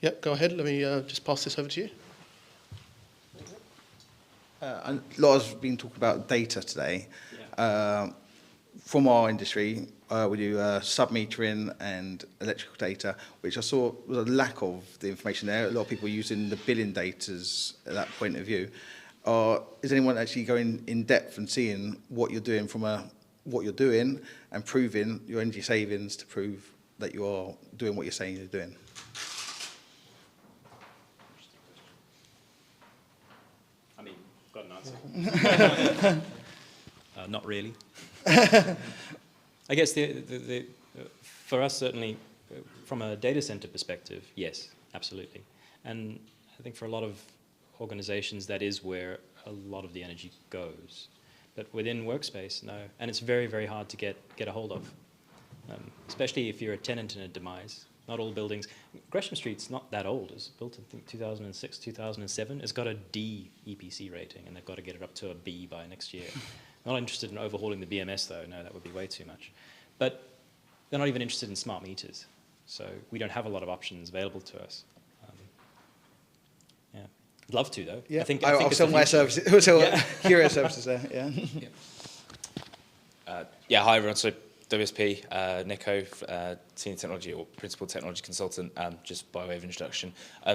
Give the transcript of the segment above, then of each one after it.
Yep, go ahead. Let me just pass this over to you. A lot has been talking about data today. From our industry, we do sub-metering and electrical data, which I saw was a lack of the information there. A lot of people using the billing data at that point of view. Is anyone actually going in depth and seeing what you're doing what you're doing and proving your energy savings to prove that you are doing what you're saying you're doing? I mean, got an answer. Not really. I guess for us, certainly, from a data center perspective, yes, absolutely. And I think for a lot of organizations, that is where a lot of the energy goes. But within workspace, no. And it's very, very hard to get a hold of, especially if you're a tenant in a demise. Not all buildings. Gresham Street's not that old. It was built in, I think, 2006, 2007. It's got a D EPC rating, and they've got to get it up to a B by next year. Not interested in overhauling the BMS, though. No, that would be way too much. But they're not even interested in smart meters. So we don't have a lot of options available to us. Yeah, I'd love to, though. Yeah, I think I'll sell my services. Curious services there. Yeah. Hi everyone. So WSP, Nico, Senior Technology or Principal Technology Consultant, just by way of introduction.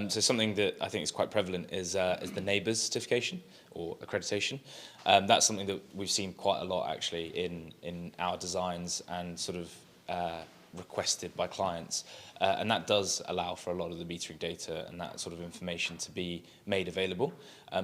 So something that I think is quite prevalent is the neighbours certification or accreditation. That's something that we've seen quite a lot actually in our designs and sort of requested by clients. And that does allow for a lot of the metering data and that sort of information to be made available.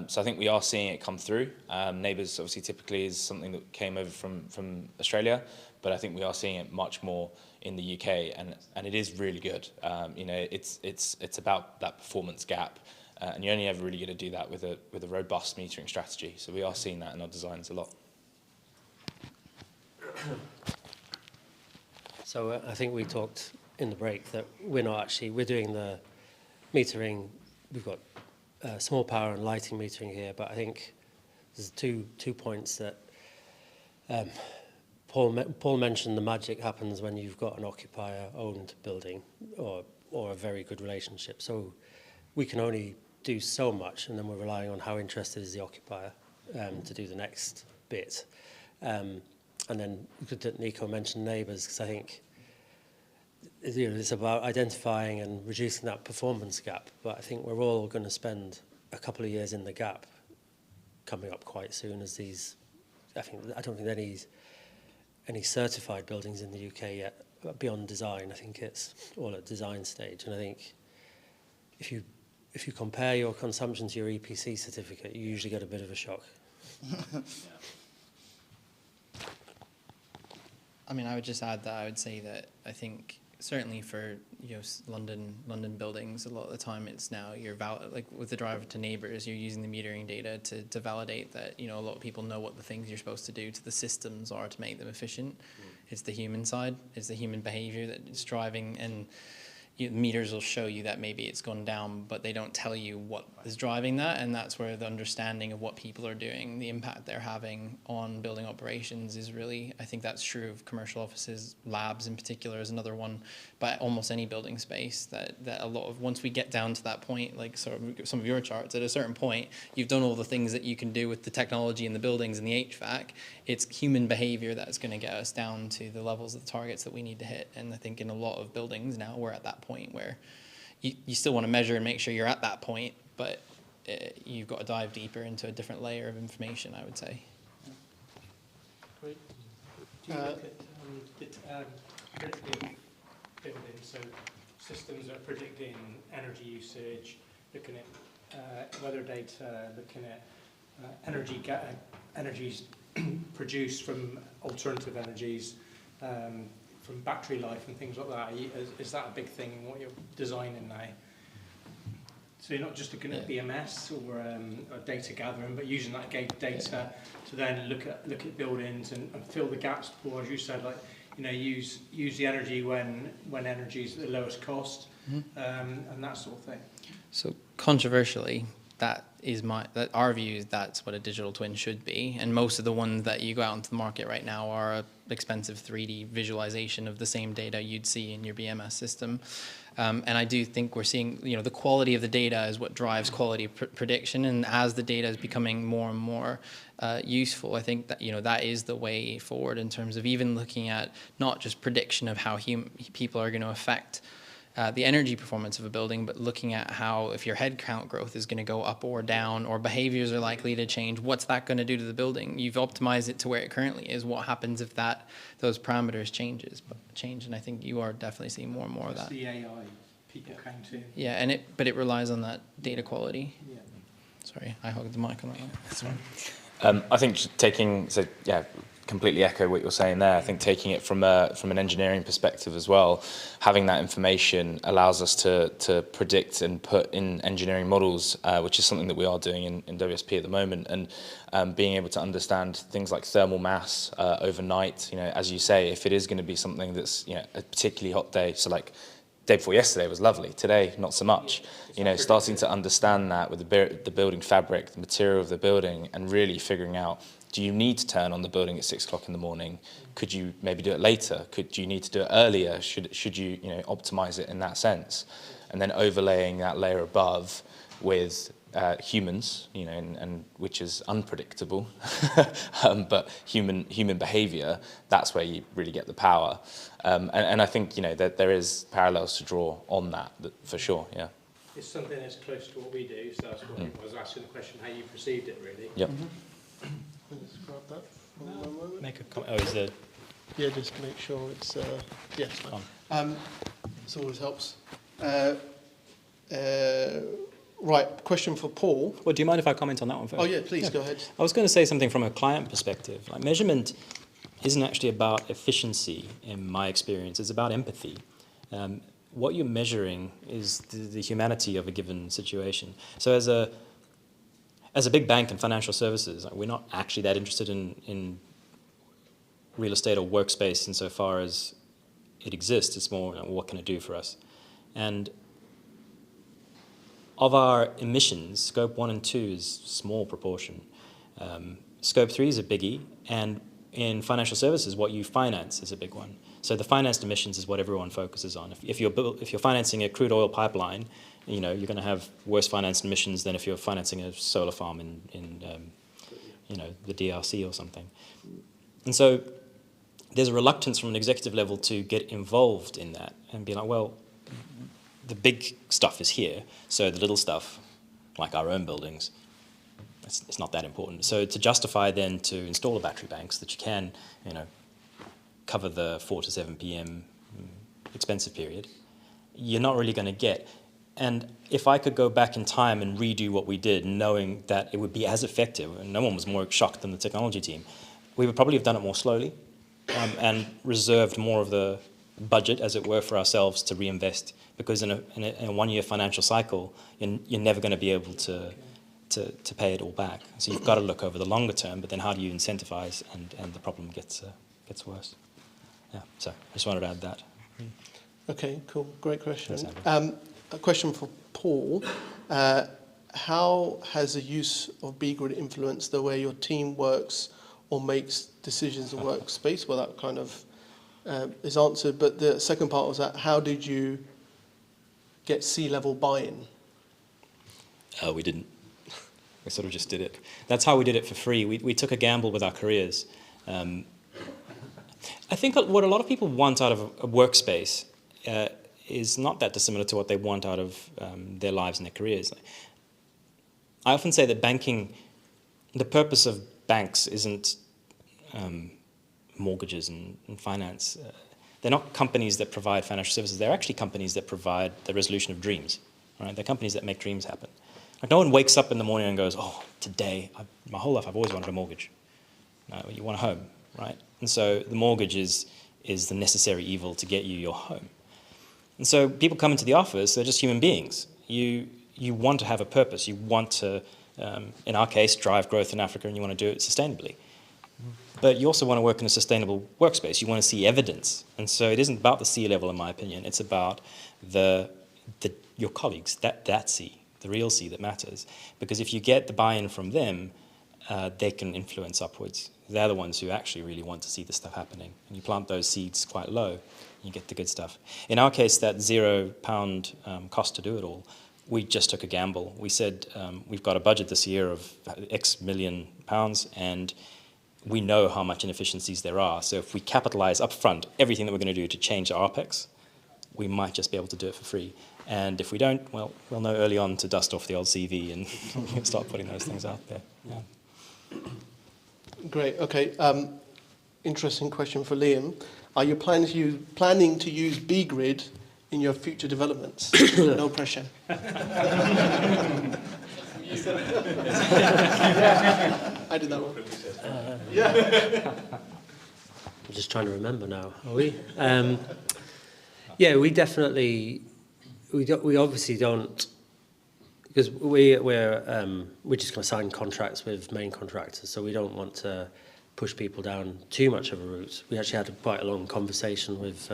So I think we are seeing it come through. Neighbours obviously typically is something that came over from Australia, but I think we are seeing it much more in the UK, and it is really good. You know, it's about that performance gap, and you're only ever really going to do that with a robust metering strategy. So we are seeing that in our designs a lot. So I think we talked in the break that we're doing the metering. We've got small power and lighting metering here, but I think there's two points that Paul mentioned. The magic happens when you've got an occupier-owned building or a very good relationship. So we can only do so much, and then we're relying on how interested is the occupier to do the next bit. And then good that Nico mentioned neighbours, because I think it's about identifying and reducing that performance gap. But I think we're all going to spend a couple of years in the gap coming up quite soon as these. I don't think there's any certified buildings in the UK yet beyond design. I think it's all at design stage. And I think if you compare your consumption to your EPC certificate, you usually get a bit of a shock. I mean, I would just add that I would say that I think certainly for London buildings, a lot of the time it's now you're like with the driver to neighbours, you're using the metering data to validate that a lot of people know what the things you're supposed to do to the systems are to make them efficient. It's the human side, it's the human behaviour that is driving, and meters will show you that maybe it's gone down, but they don't tell you what is driving that, and that's where the understanding of what people are doing, the impact they're having on building operations is really, I think that's true of commercial offices, labs in particular is another one, but almost any building space that a lot of, once we get down to that point, like sort of some of your charts, at a certain point, you've done all the things that you can do with the technology in the buildings and the HVAC, it's human behavior that's going to get us down to the levels of the targets that we need to hit, and I think in a lot of buildings now we're at that point where you still want to measure and make sure you're at that point, but you've got to dive deeper into a different layer of information, I would say. Great. Do you look at predictive building, so systems that are predicting energy usage, looking at weather data, looking at energies produced from alternative energies, from battery life and things like that? Is that a big thing in what you're designing now? So you're not just looking at BMS or data gathering, but using that data to then look at buildings and fill the gaps, Paul, as you said, like use the energy when energy is the lowest cost, and that sort of thing. So controversially, our view is that's what a digital twin should be. And most of the ones that you go out into the market right now are a expensive 3D visualization of the same data you'd see in your BMS system. And I do think we're seeing, the quality of the data is what drives quality prediction. And as the data is becoming more and more useful, I think that, that is the way forward in terms of even looking at not just prediction of how people are going to affect the energy performance of a building, but looking at how, if your headcount growth is going to go up or down, or behaviors are likely to change, what's that going to do to the building? You've optimized it to where it currently is. What happens if those parameters change? And I think you are definitely seeing more and more of that. The AI, people counting. Yeah, but it relies on that data quality. Yeah. Sorry, I hogged the mic on that one. That's fine. I think completely echo what you're saying there. I think taking it from an engineering perspective as well, having that information allows us to predict and put in engineering models, which is something that we are doing in WSP at the moment, and being able to understand things like thermal mass overnight. As you say, if it is going to be something that's a particularly hot day, so like day before yesterday was lovely, today not so much. Starting to understand that with the building fabric, the material of the building, and really figuring out, do you need to turn on the building at 6 o'clock in the morning? Could you maybe do it later? Do you need to do it earlier? Should you optimize it in that sense? And then overlaying that layer above with humans, and which is unpredictable, but human behavior. That's where you really get the power. And I think that there is parallels to draw on that for sure. Yeah. It's something that's close to what we do, so that's what I was asking the question, how you perceived it, really. Yep. Let's grab that for one moment. Make a comment. Oh, is there? Yeah, just make sure it's yeah, it's fine. This always helps. Right, question for Paul. Well, do you mind if I comment on that one first? Oh yeah, please go ahead. I was going to say something from a client perspective. Like, measurement isn't actually about efficiency, in my experience. It's about empathy. What you're measuring is the humanity of a given situation. So as a big bank and financial services, we're not actually that interested in real estate or workspace insofar as it exists. It's more, what can it do for us? And of our emissions, Scope 1 and 2 is a small proportion. Scope 3 is a biggie, and in financial services, what you finance is a big one. So the financed emissions is what everyone focuses on. If you're financing a crude oil pipeline, you're going to have worse financed emissions than if you're financing a solar farm in the DRC or something. And so there's a reluctance from an executive level to get involved in that and be like, well, the big stuff is here, so the little stuff, like our own buildings, it's not that important. So to justify then to install a battery bank so that you can, cover the 4 to 7 p.m. expensive period, you're not really going to get. And if I could go back in time and redo what we did, knowing that it would be as effective, and no one was more shocked than the technology team, we would probably have done it more slowly and reserved more of the budget, as it were, for ourselves to reinvest. Because in a one-year financial cycle, you're never going to be able to pay it all back. So you've got to look over the longer term, but then how do you incentivize, and the problem gets worse. Yeah, so I just wanted to add that. Okay, cool, great question. Thanks, A question for Paul. How has the use of bGrid influenced the way your team works or makes decisions in workspace? Well, that kind of is answered, but the second part was that how did you get C-level buy-in? We didn't. We sort of just did it. That's how we did it for free. We took a gamble with our careers. I think what a lot of people want out of a workspace is not that dissimilar to what they want out of their lives and their careers. I often say that banking, the purpose of banks isn't mortgages and finance. They're not companies that provide financial services. They're actually companies that provide the resolution of dreams. Right? They're companies that make dreams happen. Like, no one wakes up in the morning and goes, oh, today, my whole life I've always wanted a mortgage. No, you want a home, right? And so the mortgage is the necessary evil to get you your home. And so people come into the office, they're just human beings. You want to have a purpose. You want to, in our case, drive growth in Africa, and you want to do it sustainably. But you also want to work in a sustainable workspace. You want to see evidence. And so it isn't about the C level, in my opinion. It's about your colleagues that see. the real C that matters. Because if you get the buy-in from them, they can influence upwards. They're the ones who actually really want to see the stuff happening. And you plant those seeds quite low, you get the good stuff. In our case, that £0 cost to do it all, we just took a gamble. We said, we've got a budget this year of X million pounds, and we know how much inefficiencies there are. So if we capitalize upfront everything that we're going to do to change our OPEX, we might just be able to do it for free. And if we don't, well, we'll know early on to dust off the old CV and start putting those things out there. Yeah. Great. Okay. Interesting question for Liam. Are you planning to use bGrid in your future developments? No pressure. I did that one. I'm just trying to remember now. Are we? Yeah, we definitely. We obviously don't, because we're just going to sign contracts with main contractors, so we don't want to push people down too much of a route. We actually had quite a long conversation with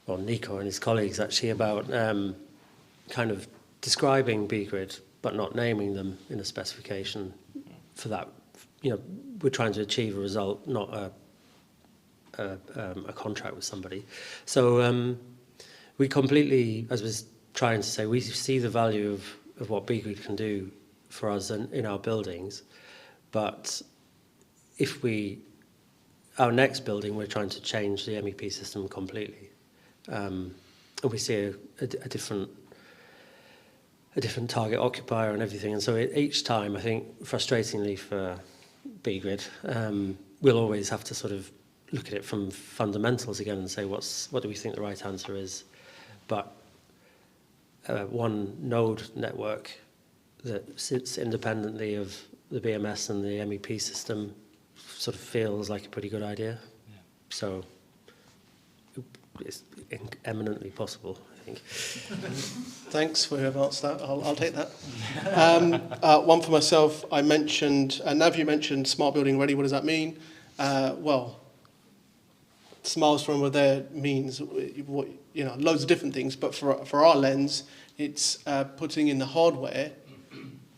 Nico and his colleagues actually about kind of describing bGrid but not naming them in a specification. For that, we're trying to achieve a result, not a contract with somebody. So we completely, as I was trying to say, we see the value of what bGrid can do for us in our buildings, but if our next building, we're trying to change the MEP system completely. And we see a different target occupier and everything. And so each time, I think, frustratingly for bGrid, we'll always have to sort of look at it from fundamentals again and say, what do we think the right answer is? But one node network that sits independently of the BMS and the MEP system sort of feels like a pretty good idea. Yeah. So it's eminently possible, I think. Thanks for whoever answered that. I'll take that. One for myself. I mentioned, Nav, you mentioned smart building ready. What does that mean? Well, smiles from where there means loads of different things. But for our lens, it's putting in the hardware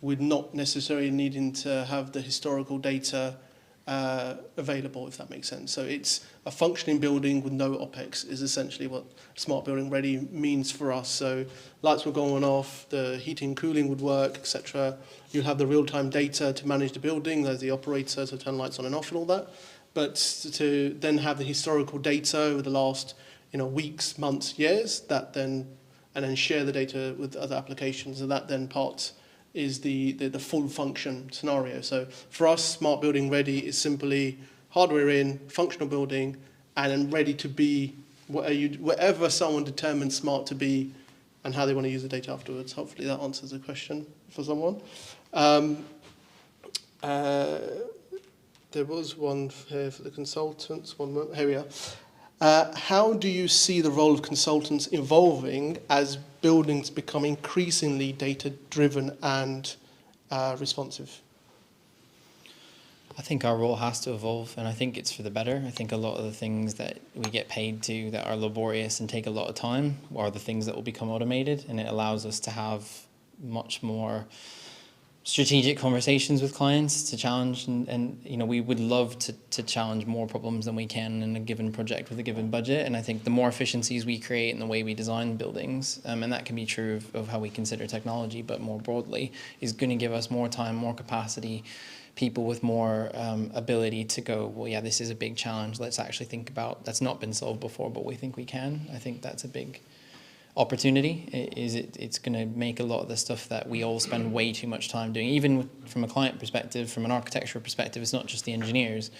with not necessarily needing to have the historical data available, if that makes sense. So it's a functioning building with no OPEX is essentially what smart building ready means for us. So lights will go on off, the heating and cooling would work, etc. You'll have the real-time data to manage the building. There's the operator to turn lights on and off and all that. But to then have the historical data over the last weeks, months, years, and then share the data with other applications, and that then part is the full function scenario. So for us, smart building ready is simply hardware in, functional building, and then ready to be whatever someone determines smart to be and how they want to use the data afterwards. Hopefully that answers the question for someone. There was one here for the consultants. One moment. Here we are. How do you see the role of consultants evolving as buildings become increasingly data-driven and responsive? I think our role has to evolve, and I think it's for the better. I think a lot of the things that we get paid to that are laborious and take a lot of time are the things that will become automated, and it allows us to have much more strategic conversations with clients to challenge, and we would love to challenge more problems than we can in a given project with a given budget. And I think the more efficiencies we create in the way we design buildings, and that can be true of how we consider technology, but more broadly, is going to give us more time, more capacity, people with more ability to go, well, yeah, this is a big challenge. Let's actually think about, that's not been solved before, but we think we can. I think that's a big opportunity. It's going to make a lot of the stuff that we all spend way too much time doing, even from a client perspective, from an architectural perspective. It's not just the engineers.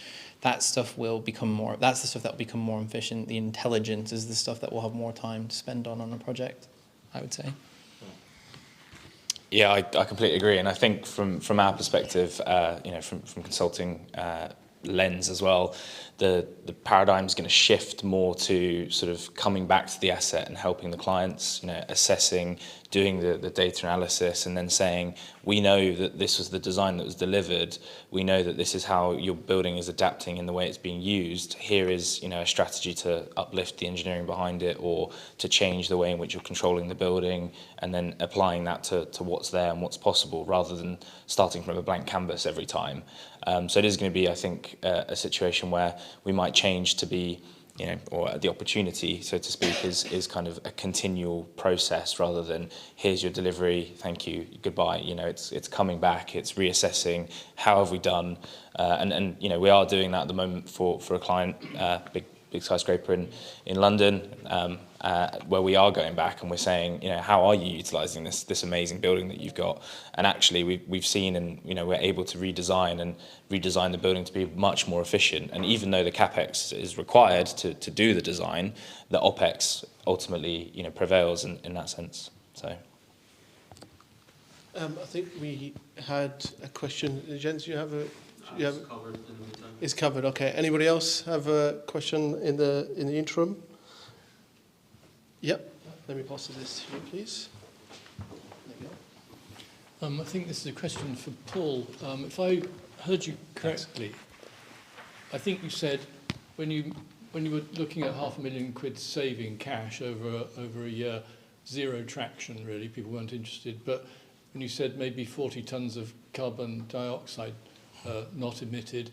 That stuff will become more, that's the stuff that will become more efficient. The intelligence is the stuff that we'll have more time to spend on a project, I would say. Yeah, I completely agree, and I think from our perspective, from consulting, lens as well, the paradigm is going to shift more to sort of coming back to the asset and helping the clients, assessing, doing the data analysis, and then saying, we know that this was the design that was delivered. We know that this is how your building is adapting in the way it's being used. Here is, a strategy to uplift the engineering behind it, or to change the way in which you're controlling the building, and then applying that to what's there and what's possible, rather than starting from a blank canvas every time. So it is going to be, I think, a situation where we might change to be, or the opportunity, so to speak, is kind of a continual process, rather than here's your delivery, thank you, goodbye. It's coming back, it's reassessing, how have we done, and we are doing that at the moment for a client, big skyscraper in London, where we are going back and we're saying, how are you utilising this amazing building that you've got? And actually, we've seen, and we're able to redesign the building to be much more efficient. And even though the capex is required to do the design, the opex ultimately prevails in that sense. So. I think we had a question. Jens, you have a. Covered in the meantime. It's covered. Okay. Anybody else have a question in the interim? Yep. Let me pass this to you, please. There you go. I think this is a question for Paul. If I heard you correctly, I think you said when you were looking at £500,000 saving cash over a year, zero traction really, people weren't interested. But when you said maybe 40 tons of carbon dioxide not emitted,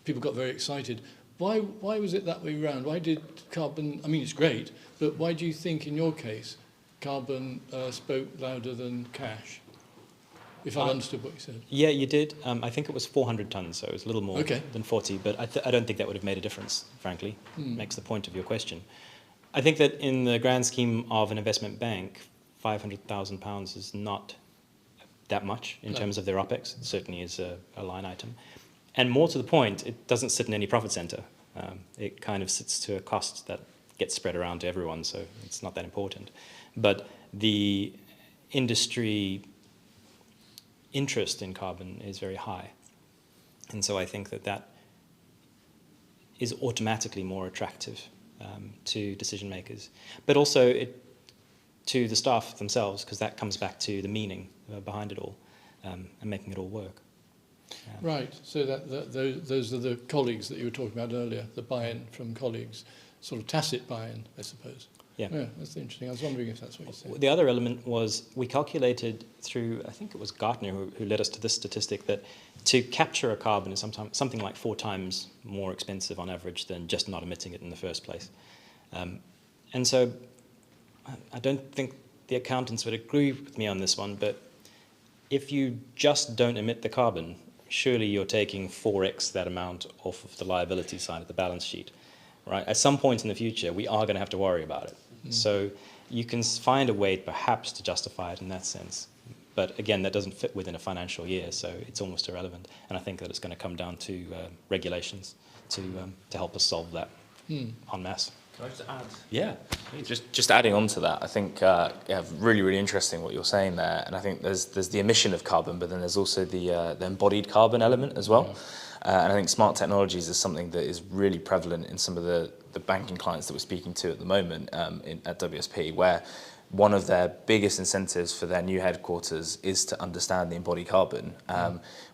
people got very excited. Why was it that way round? Why did carbon, I mean it's great, but why do you think in your case carbon spoke louder than cash? If I understood what you said. Yeah, you did. I think it was 400 tons, so it was a little more than 40, but I don't think that would have made a difference, frankly. Makes the point of your question. I think that in the grand scheme of an investment bank, £500,000 is not that much in terms of their OPEX. It certainly is a line item. And more to the point, it doesn't sit in any profit center. It kind of sits to a cost that gets spread around to everyone, so it's not that important. But the industry interest in carbon is very high. And so I think that is automatically more attractive to decision makers. But also to the staff themselves, because that comes back to the meaning behind it all and making it all work. Right, so those are the colleagues that you were talking about earlier, the buy-in from colleagues, sort of tacit buy-in, I suppose. Yeah, that's interesting. I was wondering if that's what you said. The other element was we calculated through, I think it was Gartner who led us to this statistic, that to capture a carbon is something like 4 times more expensive on average than just not emitting it in the first place. And so I don't think the accountants would agree with me on this one, but if you just don't emit the carbon, surely you're taking 4x that amount off of the liability side of the balance sheet, right? At some point in the future, we are going to have to worry about it. So you can find a way perhaps to justify it in that sense. But again, that doesn't fit within a financial year, so it's almost irrelevant. And I think that it's going to come down to regulations to help us solve that en masse. Can I just add? Yeah, just adding on to that, I think really, really interesting what you're saying there. And I think there's the emission of carbon, but then there's also the embodied carbon element as well. And I think smart technologies is something that is really prevalent in some of the banking clients that we're speaking to at the moment at WSP, where one of their biggest incentives for their new headquarters is to understand the embodied carbon.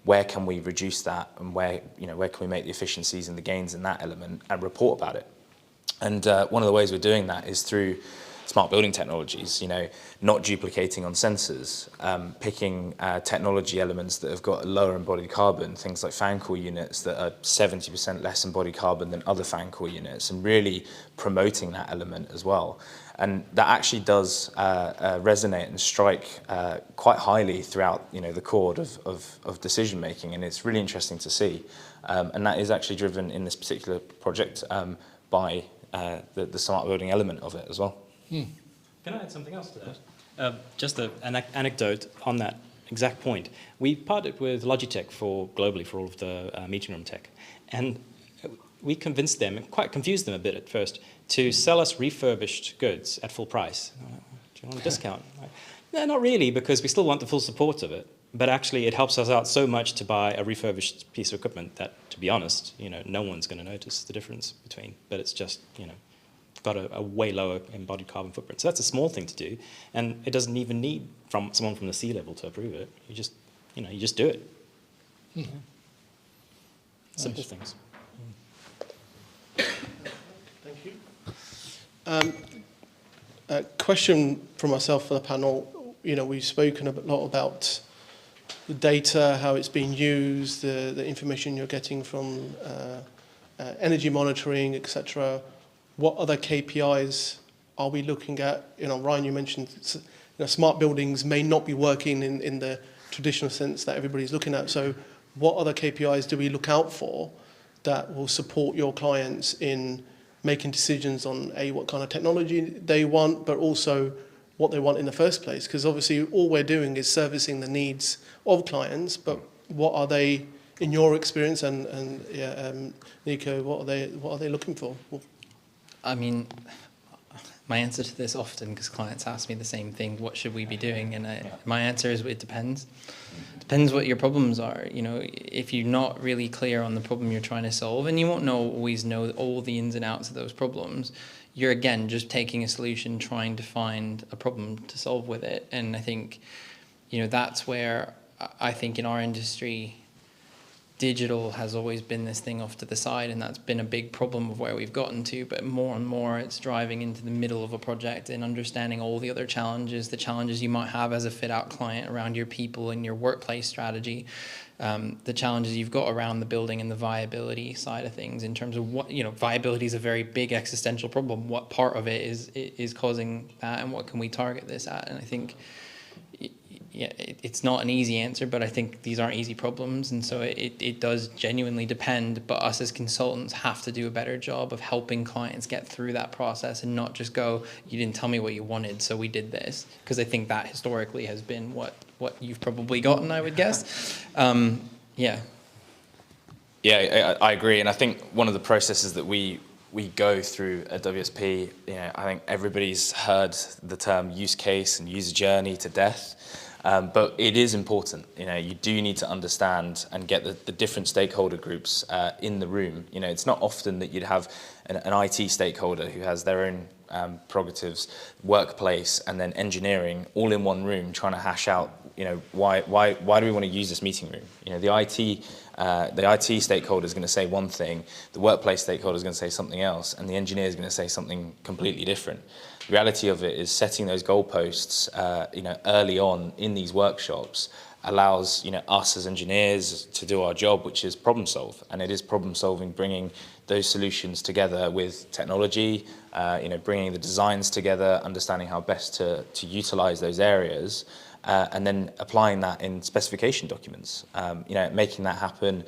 Where can we reduce that, and where can we make the efficiencies and the gains in that element, and report about it? And one of the ways we're doing that is through smart building technologies, not duplicating on sensors, picking technology elements that have got a lower embodied carbon, things like fan coil units that are 70% less embodied carbon than other fan coil units, and really promoting that element as well. And that actually does resonate and strike quite highly throughout the chord of decision making, and it's really interesting to see. And that is actually driven in this particular project by the smart building element of it as well. Can I add something else to that? Just an anecdote on that exact point. We partnered with Logitech globally for all of the meeting room tech, and we convinced them, and quite confused them a bit at first, to sell us refurbished goods at full price. Do you want a discount? Like, no, not really, because we still want the full support of it. But actually, it helps us out so much to buy a refurbished piece of equipment that, to be honest, no one's going to notice the difference between. But it's just, got a way lower embodied carbon footprint. So that's a small thing to do, and it doesn't even need someone from the sea level to approve it. You just, you just do it. Yeah. Simple things. Thank you. A question from myself for the panel. We've spoken a lot about the data, how it's being used, the information you're getting from energy monitoring, etc. What other KPIs are we looking at? Ryan, you mentioned smart buildings may not be working in the traditional sense that everybody's looking at. So what other KPIs do we look out for that will support your clients in making decisions on what kind of technology they want, but also what they want in the first place? Because obviously all we're doing is servicing the needs of clients, but what are they, in your experience, and Nico, what are they looking for? I mean, my answer to this often, because clients ask me the same thing, what should we be doing? And my answer is it depends. Depends what your problems are. If you're not really clear on the problem you're trying to solve, and you won't always know all the ins and outs of those problems, you're, again, just taking a solution, trying to find a problem to solve with it. And I think, that's where I think in our industry, digital has always been this thing off to the side, and that's been a big problem of where we've gotten to. But more and more, it's driving into the middle of a project and understanding all the other challenges, the challenges you might have as a fit-out client around your people and your workplace strategy, the challenges you've got around the building and the viability side of things in terms of what, viability is a very big existential problem. What part of it is causing that, and what can we target this at? And I think it's not an easy answer, but I think these aren't easy problems, and so it does genuinely depend. But us as consultants have to do a better job of helping clients get through that process and not just go, you didn't tell me what you wanted, so we did this. Because I think that historically has been what you've probably gotten, I would guess. Yeah, I agree, and I think one of the processes that we go through at WSP, I think everybody's heard the term use case and user journey to death. But it is important, you do need to understand and get the different stakeholder groups in the room. It's not often that you'd have an IT stakeholder who has their own prerogatives, workplace, and then engineering all in one room trying to hash out, why do we want to use this meeting room? The IT stakeholder is going to say one thing, the workplace stakeholder is going to say something else, and the engineer is going to say something completely different. The reality of it is setting those goalposts, early on in these workshops allows, us as engineers to do our job, which is problem solve. And it is problem solving, bringing those solutions together with technology, bringing the designs together, understanding how best to utilize those areas, and then applying that in specification documents, making that happen,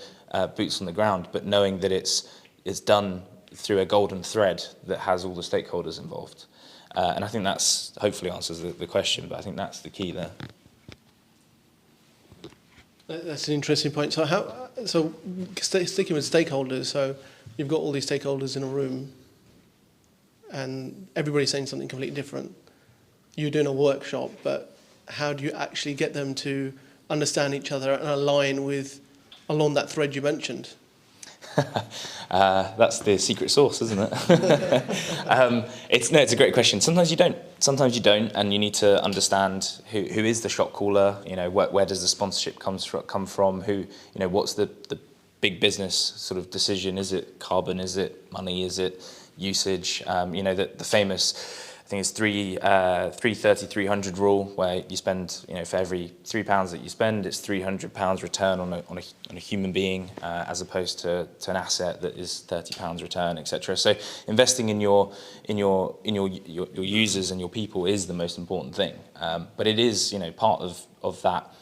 boots on the ground, but knowing that it's done through a golden thread that has all the stakeholders involved. And I think that's hopefully answers the question, but I think that's the key there. That's an interesting point. So sticking with stakeholders, so you've got all these stakeholders in a room and everybody's saying something completely different. You're doing a workshop, but how do you actually get them to understand each other and align along that thread you mentioned? That's the secret sauce, isn't it? It's a great question. Sometimes you don't, and you need to understand who is the shot caller. Where does the sponsorship come from? What's the big business sort of decision? Is it carbon? Is it money? Is it usage? The famous, I think it's 330, 300 rule, where you spend, for every £3 that you spend, it's £300 return on a human being, as opposed to an asset that is £30 return, etc. So investing in your users and your people is the most important thing. But it is, part of that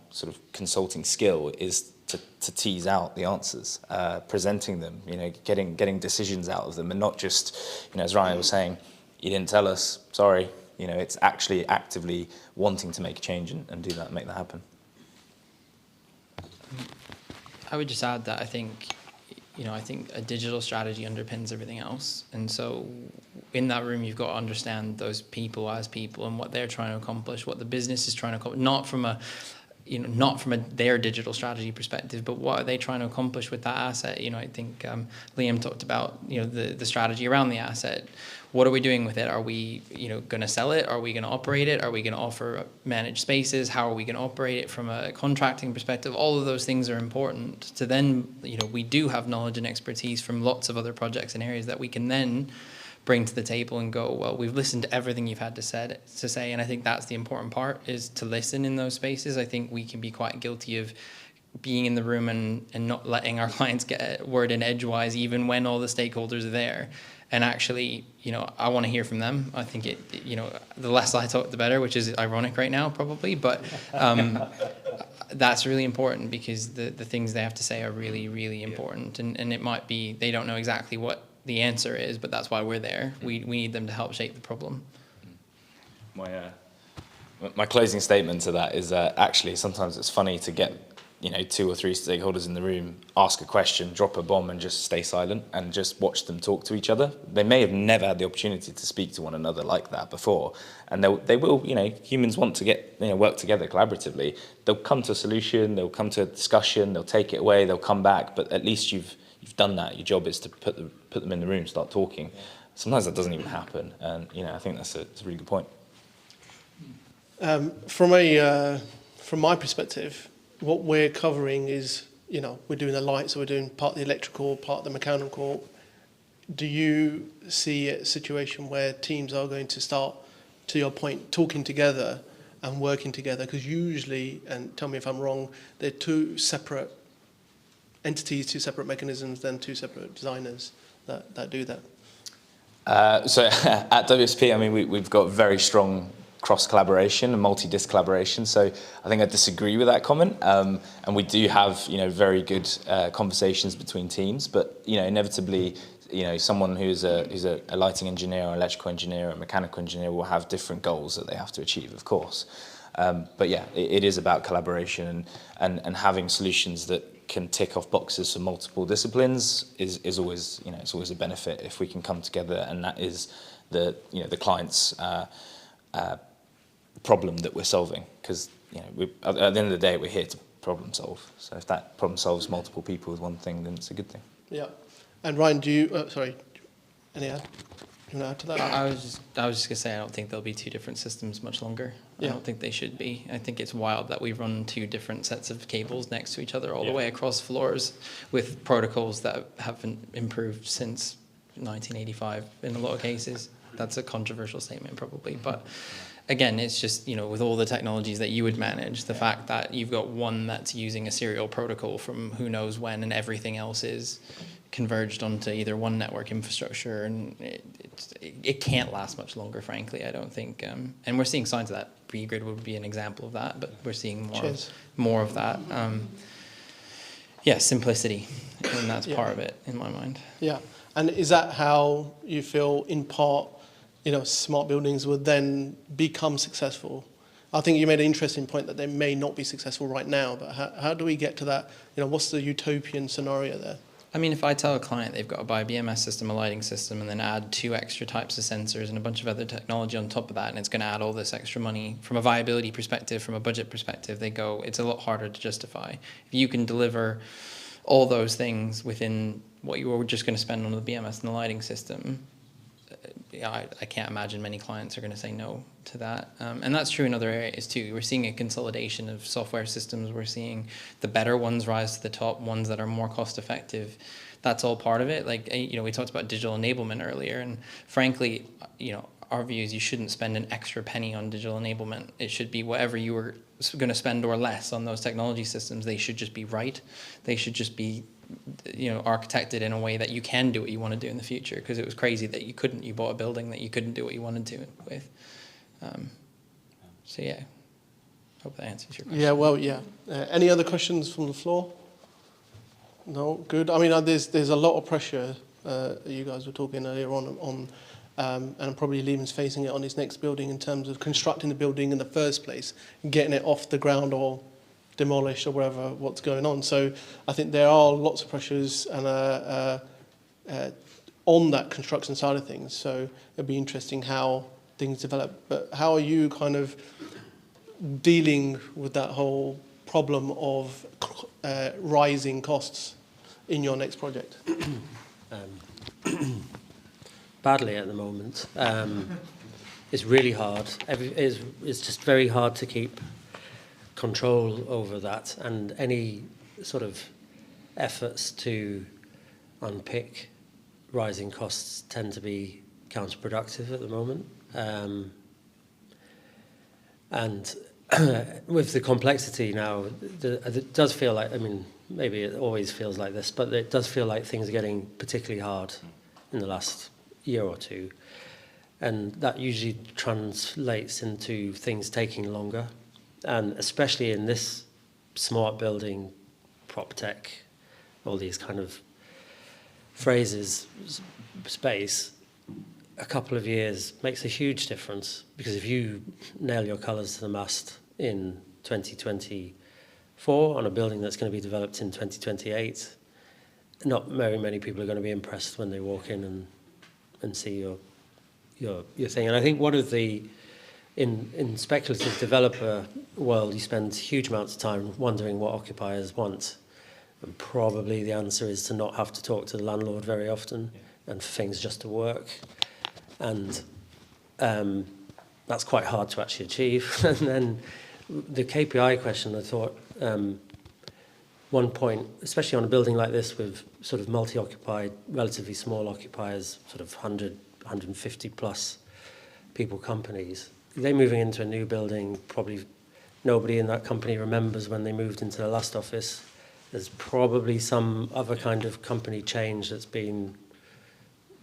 sort of consulting skill is to tease out the answers, presenting them, getting decisions out of them, and not just, as Ryan was saying, you didn't tell us, sorry. It's actually actively wanting to make a change and do that, make that happen. I would just add that I think, I think a digital strategy underpins everything else. And so in that room, you've got to understand those people as people and what they're trying to accomplish, what the business is trying to accomplish, not from their digital strategy perspective, but what are they trying to accomplish with that asset? I think Liam talked about, the strategy around the asset. What are we doing with it? Are we, going to sell it? Are we going to operate it? Are we going to offer managed spaces? How are we going to operate it from a contracting perspective? All of those things are important to then, we do have knowledge and expertise from lots of other projects and areas that we can then bring to the table and go, well, we've listened to everything you've had to say. And I think that's the important part, is to listen in those spaces. I think we can be quite guilty of being in the room and not letting our clients get a word in edgewise, even when all the stakeholders are there. And actually, I want to hear from them. I think the less I talk, the better, which is ironic right now, probably. But that's really important, because the things they have to say are really, really important. And it might be they don't know exactly what the answer is, but that's why we're there. We need them to help shape the problem. My closing statement to that is actually sometimes it's funny to get 2 or 3 stakeholders in the room, ask a question, drop a bomb, and just stay silent and just watch them talk to each other. They may have never had the opportunity to speak to one another like that before, and they will. Humans want to get work together collaboratively. They'll come to a solution. They'll come to a discussion. They'll take it away. They'll come back. But at least you've done that. Your job is to put them in the room, start talking. Sometimes that doesn't even happen, and I think that's a really good point. From my perspective, what we're covering is, we're doing the lights, so we're doing part of the electrical, part of the mechanical. Do you see a situation where teams are going to start, to your point, talking together and working together? Because usually, and tell me if I'm wrong, they're 2 separate entities, 2 separate mechanisms, then 2 separate designers that do that. So at WSP, we've got very strong cross-collaboration and multi-disc collaboration. So I think I disagree with that comment. And we do have, very good conversations between teams. But, inevitably, someone who's a lighting engineer or electrical engineer or mechanical engineer will have different goals that they have to achieve, of course. But yeah, it is about collaboration and having solutions that can tick off boxes for multiple disciplines is always, it's always a benefit if we can come together, and that is the client's problem that we're solving, because at the end of the day we're here to problem solve. So if that problem solves multiple people with one thing, then it's a good thing. Yeah. And Ryan, do you any add? Do you want to add to that? I was just going to say, I don't think there'll be 2 different systems much longer. Yeah. I don't think they should be. I think it's wild that we run 2 different sets of cables next to each other all the way across floors with protocols that haven't improved since 1985 in a lot of cases. That's a controversial statement probably, but again, it's just, with all the technologies that you would manage, the fact that you've got one that's using a serial protocol from who knows when, and everything else is converged onto either one network infrastructure, and it can't last much longer, frankly, I don't think. And we're seeing signs of that. bGrid would be an example of that, but we're seeing more of that. Simplicity, and that's part of it in my mind. Yeah, and is that how you feel, in part, smart buildings would then become successful? I think you made an interesting point that they may not be successful right now, but how do we get to that? What's the utopian scenario there? If I tell a client they've got to buy a BMS system, a lighting system, and then add 2 extra types of sensors and a bunch of other technology on top of that, and it's going to add all this extra money, from a viability perspective, from a budget perspective, they go, it's a lot harder to justify. If you can deliver all those things within what you were just going to spend on the BMS and the lighting system, I can't imagine many clients are going to say no to that. And that's true in other areas too. We're seeing a consolidation of software systems. We're seeing the better ones rise to the top, ones that are more cost effective. That's all part of it. We talked about digital enablement earlier, and frankly, our view is you shouldn't spend an extra penny on digital enablement. It should be whatever you were going to spend or less on those technology systems. They should just be right. They should just be architected in a way that you can do what you want to do in the future, because it was crazy that you bought a building that you couldn't do what you wanted to with. Hope that answers your question. Any other questions from the floor? No, good. There's a lot of pressure. You guys were talking earlier on and probably Liam's facing it on his next building in terms of constructing the building in the first place, getting it off the ground or demolished or whatever, what's going on. So I think there are lots of pressures and on that construction side of things. So it'd be interesting how things develop. But how are you kind of dealing with that whole problem of rising costs in your next project? Badly at the moment. It's really hard. It's just very hard to keep control over that, and any sort of efforts to unpick rising costs tend to be counterproductive at the moment. And with the complexity now, it does feel like, I mean, maybe it always feels like this, but it does feel like things are getting particularly hard in the last year or two. And that usually translates into things taking longer. And especially in this smart building, prop tech, all these kind of phrases, space, a couple of years makes a huge difference. Because if you nail your colours to the mast in 2024 on a building that's going to be developed in 2028, not very many people are going to be impressed when they walk in and see your thing. And I think one of the in speculative developer world, you spend huge amounts of time wondering what occupiers want, and probably the answer is to not have to talk to the landlord very often, and for things just to work. And that's quite hard to actually achieve. And then the KPI question, I thought, one point, especially on a building like this with sort of multi-occupied, relatively small occupiers, sort of 100, 150 plus people companies, they're moving into a new building, probably nobody in that company remembers when they moved into the last office. There's probably some other kind of company change that's been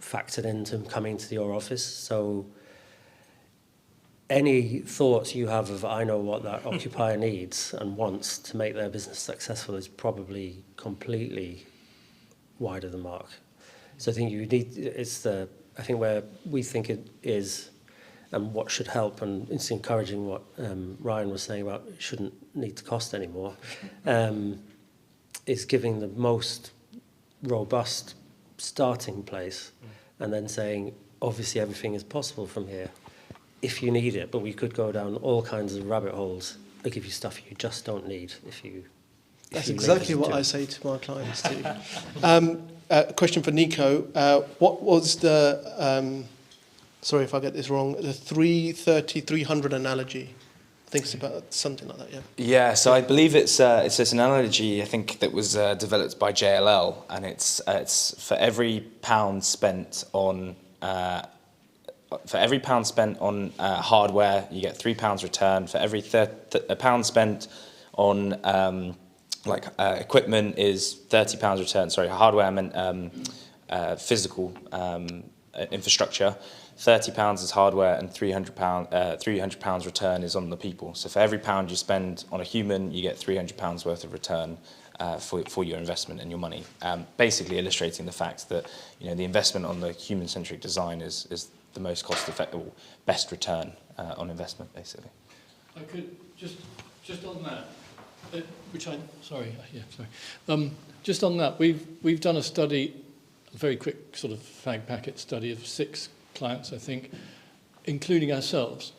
factored into coming to your office. So any thoughts you have of, I know what that occupier needs and wants to make their business successful, is probably completely wide of the mark. So I think you need, I think where we think it is, and what should help, and it's encouraging what Ryan was saying about it shouldn't need to cost anymore, is giving the most robust starting place, and then saying, obviously everything is possible from here if you need it, but we could go down all kinds of rabbit holes that give you stuff you just don't need if you... That's exactly what I say to my clients too. A question for Nico. What was the, sorry if I get this wrong, the 330-300 analogy? I think it's about something like that, yeah. Yeah, so I believe it's an analogy, I think, that was developed by JLL, and it's for every pound spent on hardware, you get £3 return. For every a pound spent on equipment is £30 return. Sorry, hardware and physical infrastructure. £30 is hardware, and £300 return is on the people. So for every pound you spend on a human, you get £300 worth of return for your investment and your money. Basically illustrating the fact that the investment on the human-centric design is the most cost-effective, best return on investment, basically. I could just on that, just on that, we've done a study, a very quick sort of fag packet study of 6 clients, I think, including ourselves,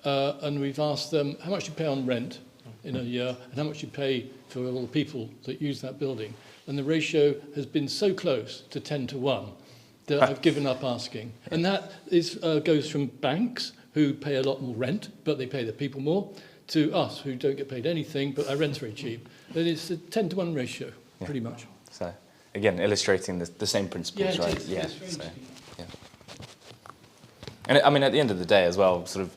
and we've asked them how much you pay on rent in a year and how much you pay for all the people that use that building, and the ratio has been so close to 10-1 that I've given up asking. And that goes from banks who pay a lot more rent, but they pay the people more, to us who don't get paid anything, but our rent's very cheap. And it's a 10-1 ratio, pretty much. So again, illustrating the same principles, right? Yeah. So, yeah. And I mean, at the end of the day, as well, sort of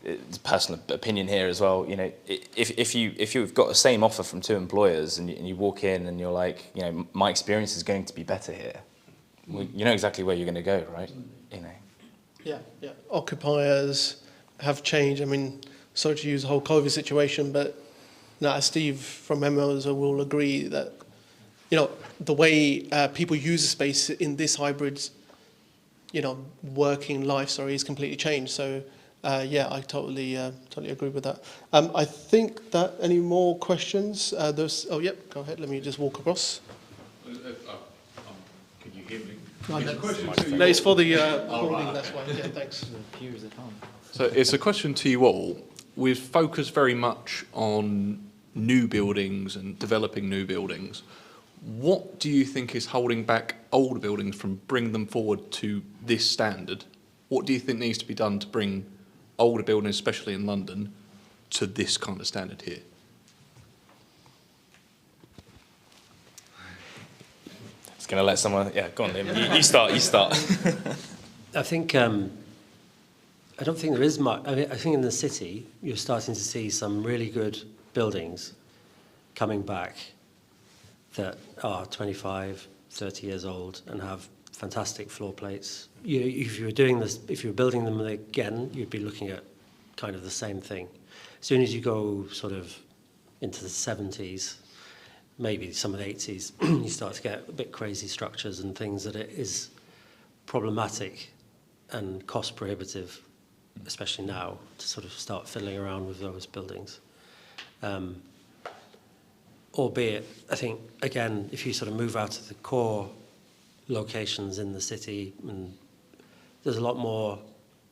it's personal opinion here as well. If you've got the same offer from 2 employers and you walk in and you're like, my experience is going to be better here. Well, you know exactly where you're going to go, right? Yeah. Occupiers have changed. I mean, sorry to use the whole COVID situation, but as Steve from Memos will agree that, the way people use the space in this hybrid, working life, is completely changed. So Yeah, I totally agree with that. I think that any more questions? Oh, yep, go ahead. Let me just walk across. Can you hear me? No, It's a question to you no, it's all. for the Oh, recording, right. that's why. Yeah, thanks. So it's a question to you all. We've focused very much on new buildings and developing new buildings. What do you think is holding back older buildings from bringing them forward to this standard? What do you think needs to be done to bring older buildings, especially in London, to this kind of standard here? It's going to let someone, yeah, go on, Liam. You start. I think I don't think there is much. I mean, I think in the city you're starting to see some really good buildings coming back that are 25, 30 years old and have fantastic floor plates. If you were building them again, you'd be looking at kind of the same thing. As soon as you go sort of into the 70s, maybe some of the 80s, you start to get a bit crazy structures and things that it is problematic and cost prohibitive, especially now, to sort of start fiddling around with those buildings. Albeit, I think, again, if you sort of move out of the core locations in the city, and there's a lot more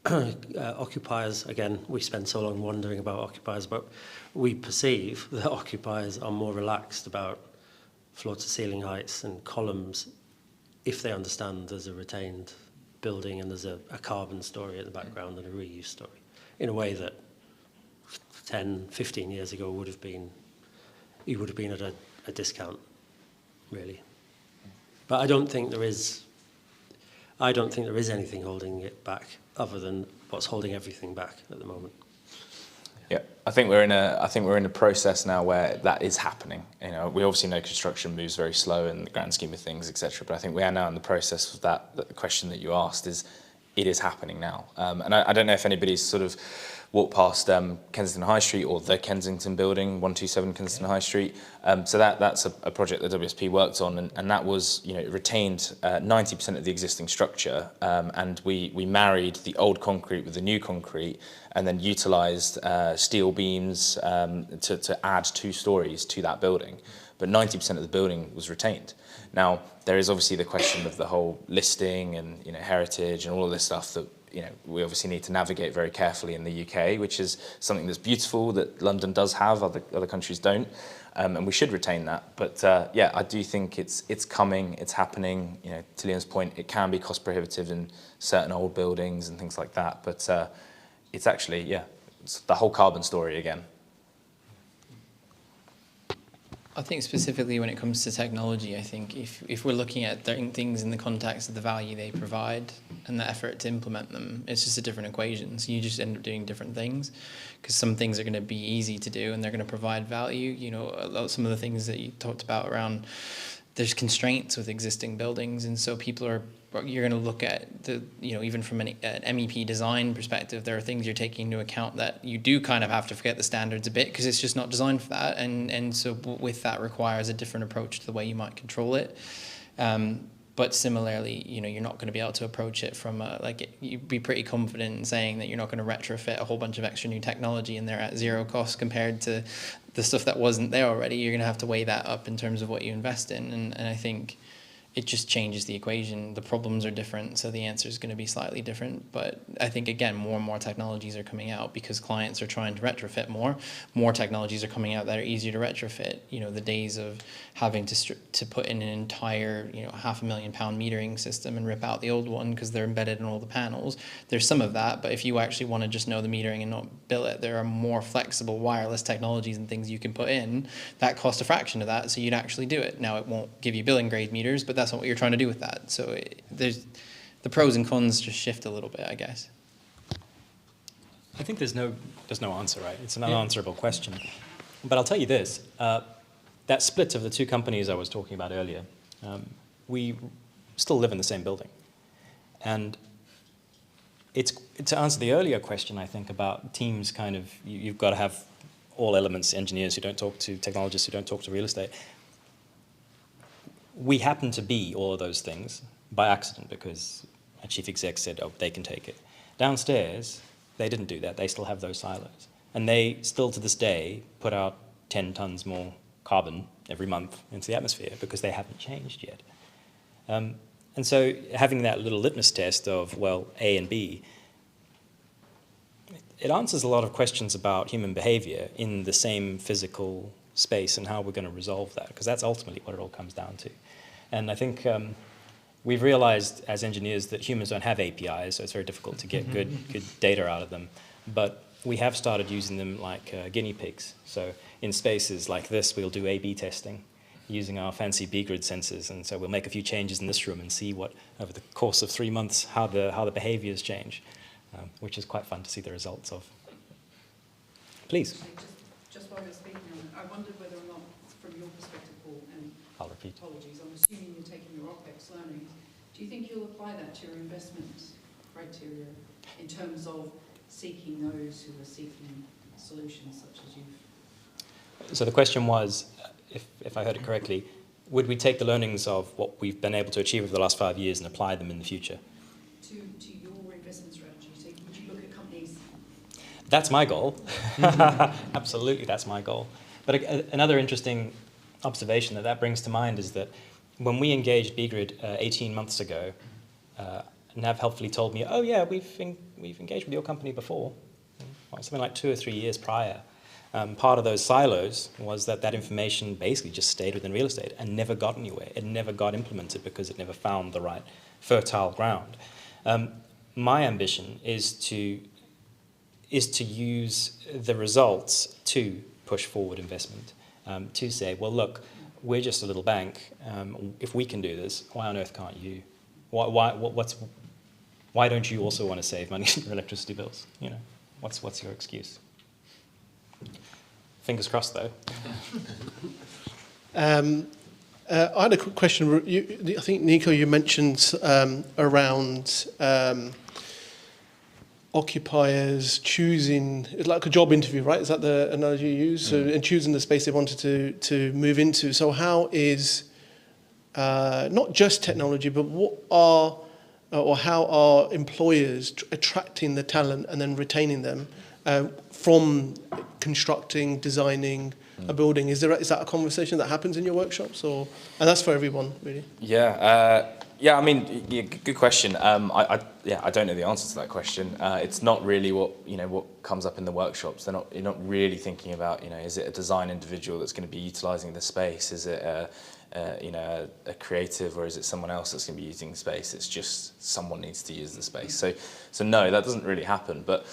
occupiers. Again, we spend so long wondering about occupiers, but we perceive that occupiers are more relaxed about floor-to-ceiling heights and columns if they understand there's a retained building and there's a carbon story at the background and a reuse story, in a way that 10, 15 years ago you would have been at a discount, really. But I don't think there is anything holding it back other than what's holding everything back at the moment. Yeah, I think we're in a process now where that is happening. You know, we obviously know construction moves very slow in the grand scheme of things, etc. But I think we are now in the process of that. The question that you asked it is happening now. And I don't know if anybody's sort of walked past Kensington High Street or the Kensington building, 127 Kensington High Street. So that's a project that WSP worked on, and that was, you know, it retained 90% of the existing structure, and we married the old concrete with the new concrete, and then utilised steel beams to add 2 stories to that building. But 90% of the building was retained. Now, there is obviously the question of the whole listing and, you know, heritage and all of this stuff that, you know, we obviously need to navigate very carefully in the UK, which is something that's beautiful that London does have, other countries don't, and we should retain that. But yeah, I do think it's coming, it's happening. You know, to Liam's point, it can be cost prohibitive in certain old buildings and things like that. But it's actually, yeah, it's the whole carbon story again. I think specifically when it comes to technology, I think if we're looking at things in the context of the value they provide and the effort to implement them, it's just a different equation. So you just end up doing different things, because some things are going to be easy to do and they're going to provide value. You know, some of the things that you talked about around, there's constraints with existing buildings, and so you're going to look at the, you know, even from an MEP design perspective, there are things you're taking into account that you do kind of have to forget the standards a bit, because it's just not designed for that, and so with that requires a different approach to the way you might control it. But similarly, you know, you're not going to be able to approach it from you'd be pretty confident in saying that you're not going to retrofit a whole bunch of extra new technology in there at zero cost compared to the stuff that wasn't there already. You're going to have to weigh that up in terms of what you invest in, and I think it just changes the equation. The problems are different, so the answer is going to be slightly different. But I think, again, more and more technologies are coming out because clients are trying to retrofit more. More technologies are coming out that are easier to retrofit. You know, the days of having to put in an entire, you know, £500,000 metering system and rip out the old one because they're embedded in all the panels. There's some of that, but if you actually want to just know the metering and not bill it, there are more flexible wireless technologies and things you can put in that cost a fraction of that, so you'd actually do it. Now, it won't give you billing grade meters, but that's not what you're trying to do with that. So there's the pros and cons just shift a little bit, I guess. I think there's no answer, right? It's an unanswerable question. But I'll tell you this, that split of the 2 companies I was talking about earlier, we still live in the same building. And it's to answer the earlier question, I think, about teams kind of, you've got to have all elements, engineers who don't talk to technologists, who don't talk to real estate. We happen to be all of those things by accident because a chief exec said, oh, they can take it. Downstairs, They didn't do that. They still have those silos. And they still, to this day, put out 10 tons more carbon every month into the atmosphere because they haven't changed yet. And so having that little litmus test of, well, A and B, it answers a lot of questions about human behavior in the same physical space and how we're going to resolve that, because that's ultimately what it all comes down to. And I think we've realized as engineers that humans don't have APIs, so it's very difficult to get good data out of them. But we have started using them like guinea pigs. So in spaces like this, we'll do A/B testing using our fancy bGrid sensors. And so we'll make a few changes in this room and see what, over the course of 3 months, how the behaviors change, which is quite fun to see the results of. Please. Just while you're speaking on it, I wondered whether or not, from your perspective, Paul, and I'll repeat. apologies, I'm assuming you're taking your OPEX learnings. Do you think you'll apply that to your investment criteria in terms of seeking those who are seeking solutions such as you've? So the question was, if I heard it correctly, would we take the learnings of what we've been able to achieve over the last 5 years and apply them in the future? To your investment strategy, so would you look at companies? That's my goal. Absolutely, that's my goal. But another interesting observation that brings to mind is that when we engaged bGrid 18 months ago, Nav helpfully told me, oh yeah, we've engaged with your company before, something like 2 or 3 years prior. Part of those silos was that information basically just stayed within real estate and never got anywhere. It never got implemented because it never found the right fertile ground. My ambition is to use the results to push forward investment, to say, well, look, we're just a little bank. If we can do this, why on earth can't you? Why don't you also want to save money on your electricity bills? You know, what's your excuse? Fingers crossed, though. I had a quick question. I think, Nico, you mentioned around occupiers choosing, it's like a job interview, right? Is that the analogy you use? So, and choosing the space they wanted to move into. So how is, not just technology, but how are employers attracting the talent and then retaining them from constructing, designing a building? Is that a conversation that happens in your workshops, and that's for everyone, really? Yeah, I mean, good question. I don't know the answer to that question. It's not really what comes up in the workshops. You're not really thinking about, is it a design individual that's going to be utilising the space? Is it a creative, or is it someone else that's going to be using the space? It's just someone needs to use the space. So no, that doesn't really happen. But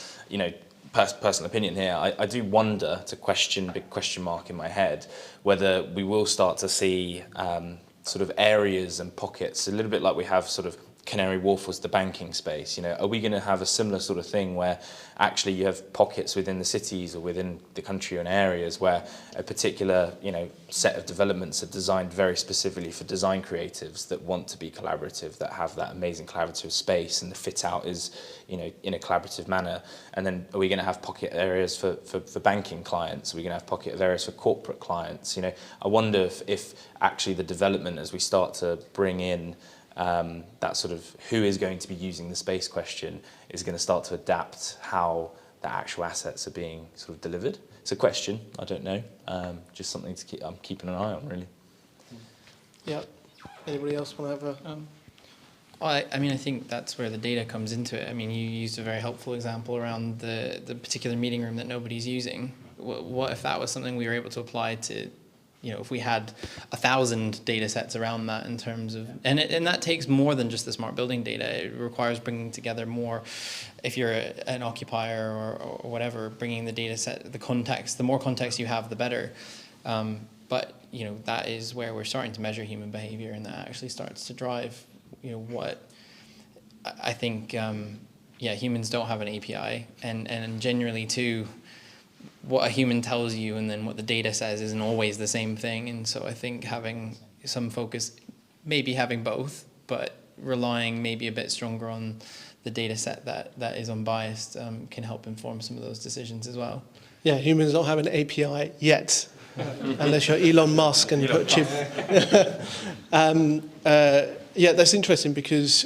personal opinion here, I do wonder, big question mark in my head, whether we will start to see sort of areas and pockets, a little bit like we have sort of Canary Wharf was the banking space. Are we going to have a similar sort of thing where actually you have pockets within the cities or within the country and areas where a particular set of developments are designed very specifically for design creatives that want to be collaborative, that have that amazing collaborative space, and the fit out is in a collaborative manner? And then are we going to have pocket areas for banking clients? Are we going to have pocket areas for corporate clients? I wonder if actually the development, as we start to bring in that sort of who is going to be using the space question, is going to start to adapt how the actual assets are being sort of delivered. It's a question, I don't know, just something to I'm keeping an eye on, really. Yeah. Anybody else want to have a... I mean, I think that's where the data comes into it. I mean, you used a very helpful example around the particular meeting room that nobody's using. What if that was something we were able to apply to, if we had 1,000 data sets around that in terms of, and that takes more than just the smart building data. It requires bringing together more, if you're an occupier or whatever, bringing the data set, the context, the more context you have, the better. But, that is where we're starting to measure human behavior, and that actually starts to drive, what I think, humans don't have an API, and generally too, what a human tells you and then what the data says isn't always the same thing. And so I think having some focus, maybe having both, but relying maybe a bit stronger on the data set that is unbiased can help inform some of those decisions as well. Yeah, humans don't have an API yet, unless you're Elon Musk and put a chip. Yeah, that's interesting because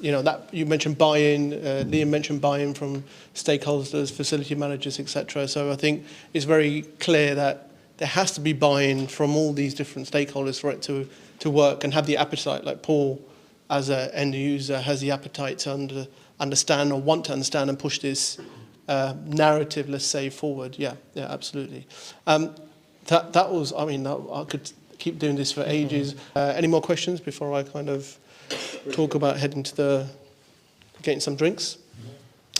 you know that you mentioned buy-in. Liam mentioned buy-in from stakeholders, facility managers, etc. So I think it's very clear that there has to be buy-in from all these different stakeholders for it to work and have the appetite. Like Paul, as an end user, has the appetite to understand or want to understand and push this narrative, let's say, forward. Yeah, absolutely. That was. I mean, I could keep doing this for ages. Any more questions before I kind of talk about heading to getting some drinks?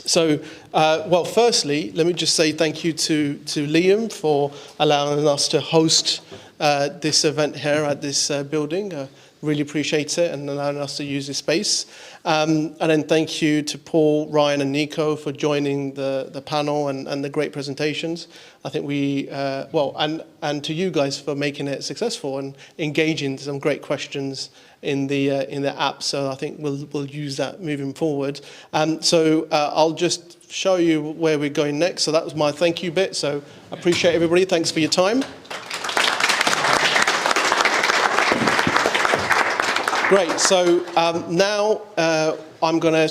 So, well, firstly, let me just say thank you to Liam for allowing us to host this event here at this building. Really appreciate it and allowing us to use this space. And then thank you to Paul, Ryan and Nico for joining the panel and the great presentations. I think we, and to you guys for making it successful and engaging some great questions in the app. So I think we'll use that moving forward. So I'll just show you where we're going next. So that was my thank you bit. So I appreciate everybody. Thanks for your time. Great, so now I'm going to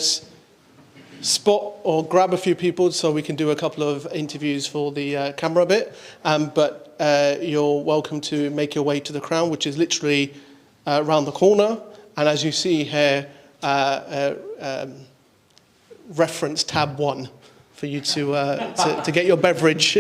spot or grab a few people so we can do a couple of interviews for the camera bit. But you're welcome to make your way to the Crown, which is literally around the corner. And as you see here, reference tab 1 for you to get your beverage.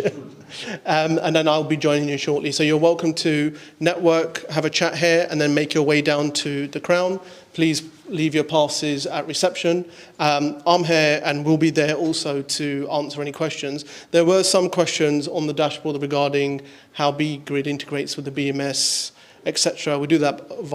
And then I'll be joining you shortly. So you're welcome to network, have a chat here, and then make your way down to the Crown. Please leave your passes at reception. I'm here and we'll be there also to answer any questions. There were some questions on the dashboard regarding how bGrid integrates with the BMS, etc. We do that via